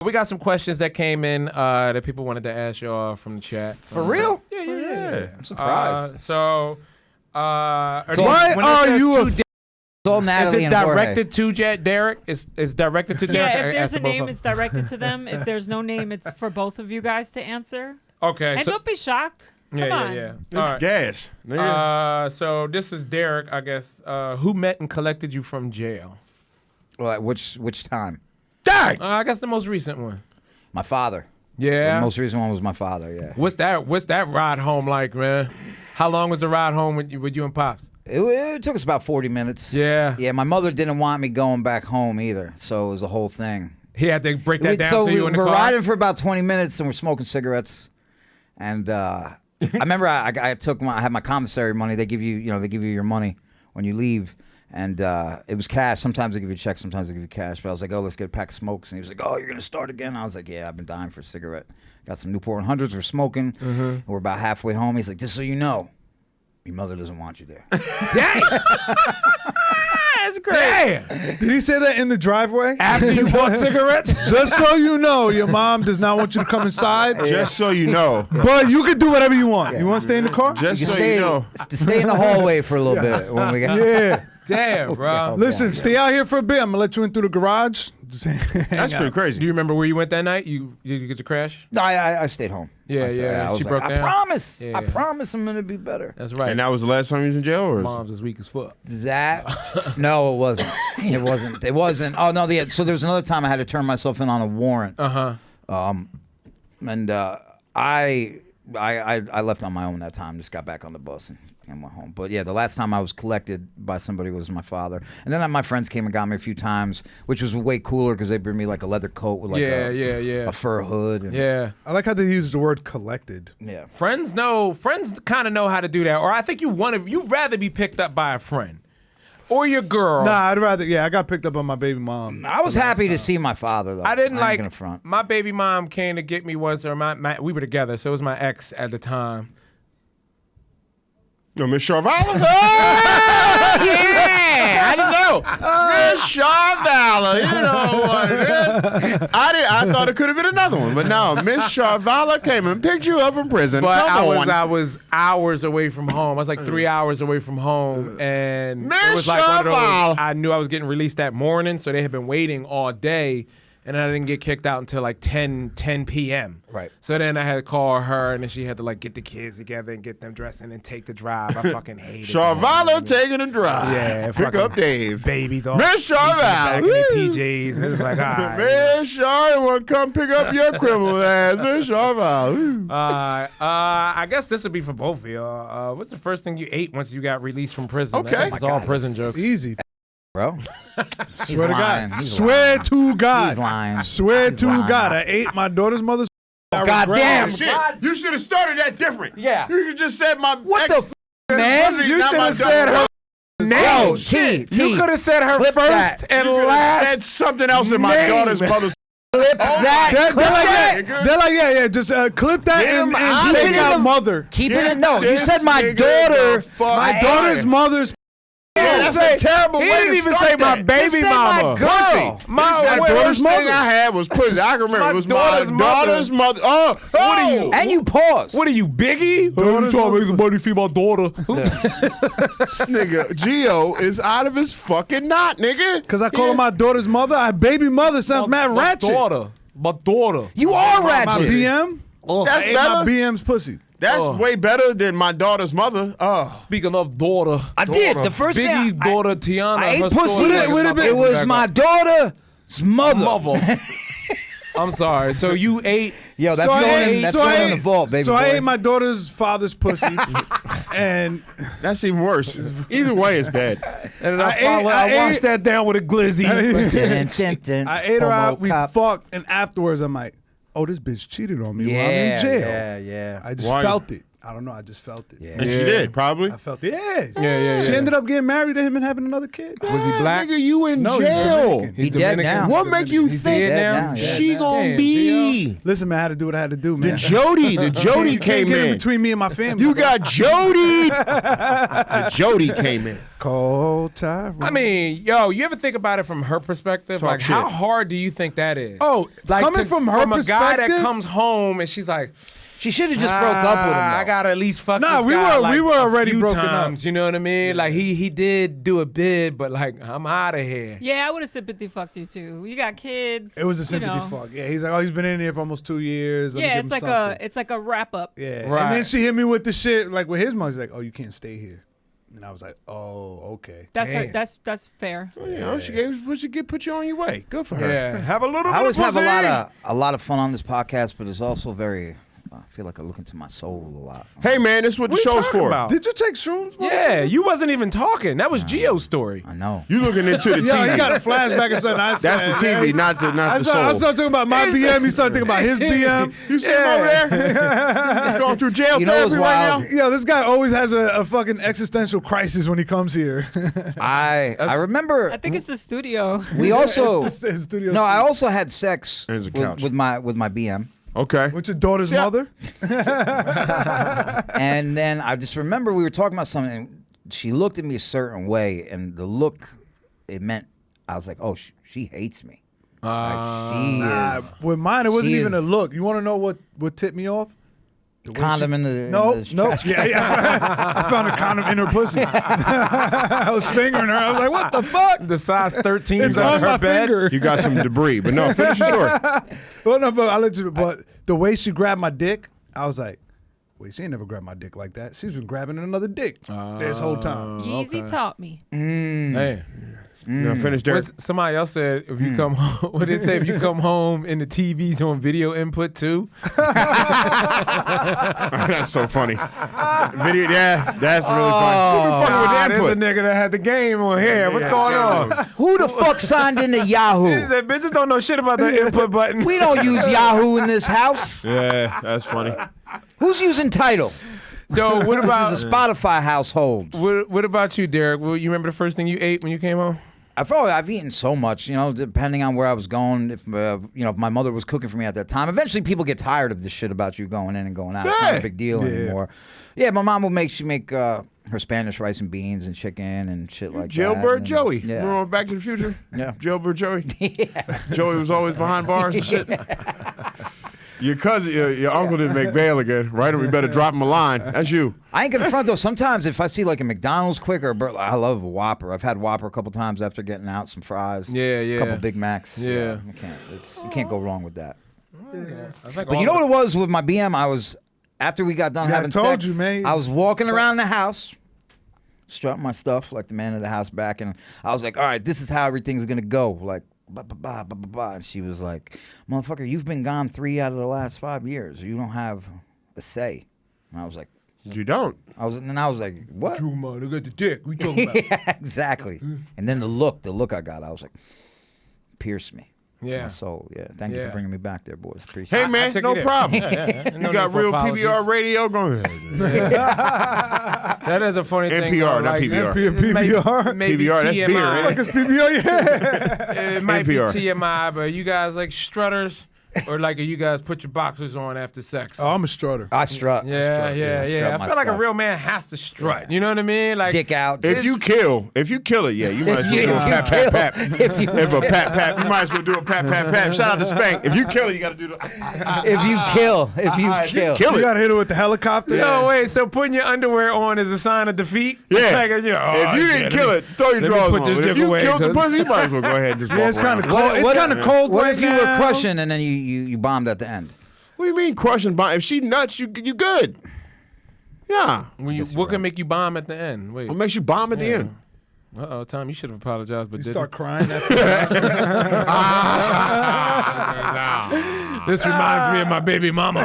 We got some questions that came in that people wanted to ask y'all from the chat. For real? Yeah. I'm surprised. Why are you It's all Natalie Is it and Jorge. directed to Derek? It's directed to Derek? Yeah, or if there's after a both name, of it's directed to them. If there's no name, it's for both of you guys to answer. Okay. And don't be shocked. Come on. Yeah. It's All right. gas. Nigga. So this is Derek, I guess. Who met and collected you from jail? Well, which time? Dang! I guess the most recent one. My father. Yeah. The most recent one was my father. Yeah. What's that ride home like, man? How long was the ride home with you and Pops? It took us about 40 minutes. Yeah. Yeah. My mother didn't want me going back home either, so it was a whole thing. He had to break that down so to you in the we're car? riding for about 20 minutes and we're smoking cigarettes, and I remember I had my commissary money. They give you your money when you leave. And it was cash. Sometimes they give you a check, sometimes they give you cash. But I was like, oh, let's get a pack of smokes. And he was like, oh, you're going to start again? I was like, yeah, I've been dying for a cigarette. Got some Newport 100s. We're smoking. And we're about halfway home. He's like, just so you know, your mother doesn't want you there. Dang! That's great. Damn. Did he say that in the driveway? After you bought cigarettes? Just so you know, your mom does not want you to come inside. Just so you know. But you can do whatever you want. You want to stay in the car? Just so stay, you know. to stay in the hallway for a little bit when we get. Yeah. Damn, bro. Listen, stay out here for a bit. I'm going to let you in through the garage. Just That's pretty crazy. Do you remember where you went that night? You get your crash? No, I stayed home. Yeah, yeah. I was She like, broke I down? promise. Yeah. I promise I'm going to be better. That's right. And that was the last time you was in jail? Or Mom's as weak as fuck. That no, it wasn't. It wasn't. Oh no, so there was another time I had to turn myself in on a warrant. And I left on my own that time. Just got back on the bus and went home. But yeah, the last time I was collected by somebody was my father. And then my friends came and got me a few times, which was way cooler because they bring me like a leather coat with like a fur hood. And, Yeah. I like how they use the word collected. yeah. Friends kind of know how to do that. Or I think you'd rather be picked up by a friend. Or your girl. Nah, I'd rather. Yeah, I got picked up by my baby mom. I was happy to see my father though. I didn't ain't like gonna front. my baby mom came to get me once, or we were together, so it was my ex at the time. No, Miss Charvala? Yeah, I didn't know. Miss Charvala, you know what it is. I thought it could have been another one, but no, Miss Charvala came and picked you up from prison. But Come on. I was hours away from home. I was like 3 hours away from home, and Miss it was like one of Charval. those. I knew I was getting released that morning, so they had been waiting all day, and I didn't get kicked out until like 10 p.m. Right. So then I had to call her, and then she had to like get the kids together and get them dressed and then take the drive. I fucking hated Charvala taking a drive. Yeah, Pick fucking up Dave. babies all Miss sleeping Charval. back in Woo. their PJs. And it's like, all right. Miss Charvala, want to come pick up your criminal ass. Miss Charvala. I guess this would be for both of y'all. What's the first thing you ate once you got released from prison? Okay. It's all prison jokes. Easy. Bro. Swear to lying. God. He's Swear lying. to God. He's lying. Swear He's to lying. God. I ate my daughter's mother's. I God regret damn. it. Shit, you should have started that different. Yeah. You could just said my What ex- the man? pussy, You not should my have said daughter. her name. Yo, T. You could have said her Clip first that. and You could have last. said something else in my name. daughter's mother's. Clip that. They're Clip like that. that. They're like, yeah. Just clip that Get and him out take of out here. mother. Keep Get it. No, you this said my nigga daughter. the fuck My out. daughter's mother's. Yeah, that's a terrible He way didn't to even start say my that. baby Just say mama. my girl. Pussy. My That daughter's first mother. thing I had was pussy. I can remember My it was daughter's my mother. daughter's mother. Oh, What are you? And you pause. What are you, Biggie? Daughter's mother. somebody feed my daughter? This nigga Geo is out of his fucking knot, nigga. Because I call her my daughter's mother. I baby mother sounds mad ratchet. My daughter. You are My ratchet. BM? That's I ate my better. BM's pussy. That's way better than my daughter's mother. Speaking of daughter, I did. The first Biggie's thing daughter Tiana. I ate her pussy. story like Would it my be- It was back my up. daughter's mother. I'm sorry. So you ate. Yo, that's So I going ate- in, that's so I going in ate- the vault, baby So boy. I ate my daughter's father's pussy. And That's even worse. Either way, it's bad. And I washed ate- that down with a glizzy. I ate her out. We Homo cop. fucked. And afterwards, I'm like, oh, this bitch cheated on me while I'm Yeah, in jail. yeah, yeah. I just Why? felt it. I don't know. I just felt it. Yeah. And she did, probably. I felt it. Yeah. Yeah. She ended up getting married to him and having another kid. Was he black? Nigga, you in No, he's jail. Dominican. He dead now. What make you He's think dead now? Yeah. she gonna Damn, be? Listen, man, I had to do what I had to do, The man. Jody You came can't get in in. between me and my family. You got Jody. The Jody came in. cold time. I mean, yo, you ever think about it from her perspective? Talk Like, shit. how hard do you think that is? Oh, like coming from her a guy that perspective- comes home and she's like, She should have just broke up with him. I though. gotta at least fuck Nah, this we guy were- like we were a already few broken up. times, you know what I mean? Like he did do a bid, but like I'm out of here. Yeah, I would have sympathy fucked you too. You got kids. It was a sympathy you know. fuck. Yeah, he's like, oh, he's been in here for almost 2 years. Let me Yeah, give it's him like something. it's like a wrap up. Yeah, Right. and then she hit me with the shit like with his mom. She's like, "Oh, you can't stay here," and I was like, "Oh, okay." That's her, Damn. that's fair. You know, put you on your way. Good for her. Yeah, have a little bit I always of have pussy. a lot of fun on this podcast, but it's also very. I feel like I look into my soul a lot. Hey man, this is what the What you show's talking for. about? Did you take shrooms? Yeah, you wasn't even talking. That was Geo's story. I know. You looking into the Yo, TV. he got a flashback of something I said. That's the TV, not the I soul. started talking about my BM. He started thinking about his BM. You see him over there? He's going through jail You know therapy what's right wild? now. Yo, this guy always has a fucking existential crisis when he comes here. I remember I think it's the studio. we also His studio. no. I also had sex There's a with, couch. with my BM, Okay. with your daughter's Yeah. mother. and then I just remember we were talking about something. She looked at me a certain way, and the look it meant I was like, oh, she hates me. Like she is With mine, it wasn't She even a is- look. You want to know what tipped me off? The way condom she- in the No, in the no. trash Yeah, yeah. I found a condom in her pussy. I was fingering her. I was like, what the fuck? The size 13 It's on on her my bed. finger. You got some debris, but no, finish your story. Well, no, but I'll let you. But the way she grabbed my dick, I was like, wait, she ain't never grabbed my dick like that. She's been grabbing another dick this whole time. Yeezy taught me. Hey, No, finish there. somebody else said if you come home, what did it say? If you come home and the TV's on video input too. That's so funny. Video, yeah, that's really funny. Who been fucking with the There's a input? nigga that had the game on here. What's going on? Who the fuck signed into He Yahoo? said, bitches don't know shit about the input button. We don't use Yahoo in this house. Yeah, that's funny. Who's using Tidal? Yo, what This about is a Spotify household. what about you, Derek? Well, you remember the first thing you ate when you came home? I've eaten so much, you know, depending on where I was going. If if my mother was cooking for me at that time. Eventually, people get tired of this shit about you going in and going out. It's not Yeah. a big deal anymore. Yeah, my mom will make her Spanish rice and beans and chicken and shit like that. Jailbird and- Joey. Yeah. Remember on Back to the Future? Yeah. Jailbird Joey. Joey was always behind bars and shit. Your cousin, your uncle didn't make bail again, right? And we better drop him a line. That's you. I ain't gonna front though. Sometimes if I see like a McDonald's quick or a burger, I love a Whopper. I've had Whopper a couple times after getting out, some fries. Yeah, yeah. A couple Big Macs. Yeah. You can't go wrong with that. I think But you know what it was with my BM? I was after we got done Yeah, I having told sex. you, man. I was walking around the house, strutting my stuff like the man of the house back, and I was like, "All right, this is how everything's gonna go." Like, ba ba ba ba ba ba. And she was like, "Motherfucker, you've been gone 3 out of the last 5 years. You don't have a say." And I was like, You don't. I was like, "What?" man, I got the dick. We talking about? Yeah, exactly. And then the look I got, I was like, pierce me. Yeah. My soul. Yeah. Thank you Yeah. for bringing me back there, boys. Appreciate Hey it. man, took no it in. problem. No You got need for real apologies. PBR radio going. That is a funny thing. NPR, though, not like, PBR. PBR? Maybe PBR, that's TMI. beer, ain't Like it's PBR, yeah. It might NPR. be TMI, but you guys like strutters, or like you guys put your boxers on after sex. Oh, I'm a strutter. I strut. Yeah. I strut my feel like a stuff. real man has to strut. You know what I mean? Like Dick out. If you kill it, yeah, you might as well do a pat pat pat. If a pat pat, you might as well do a pat pat pat. Shout out to Spank. If you kill it, you got to do the. If you kill. Kill You it. got to hit it with the helicopter. Yo, wait. So putting your underwear on is a sign of defeat? Yeah. Like, If you didn't kill it, throw your Let me drawers put on. this But if dick you away, killed the 'cause- pussy, you might as well go ahead and just walk Yeah, it's kind around. of cold. It's kind of cold What right if you now. were crushing and then you bombed at the end? What do you mean crushing bomb? If she nuts, you good. Yeah. What can make you bomb at the end? Wait. What makes you bomb at the end? Uh-oh, Tom, you should have apologized, but You didn't. start crying after that. This reminds me of my baby mama.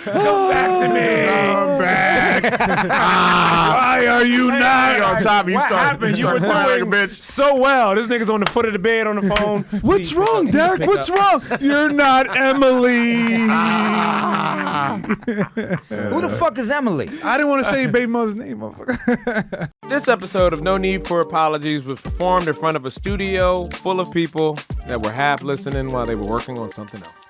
Come back to me. Come back. Why are you not on top of you? What Start, happened? You were crying doing like a bitch. so well. This nigga's on the foot of the bed on the phone. What's Please wrong, pick up. Derek? Pick What's up. wrong? You're not Emily. Who the fuck is Emily? I didn't want to say your baby mother's name, motherfucker. This episode of No Need for Apologies was performed in front of a studio full of people that were half listening while they were working on something else.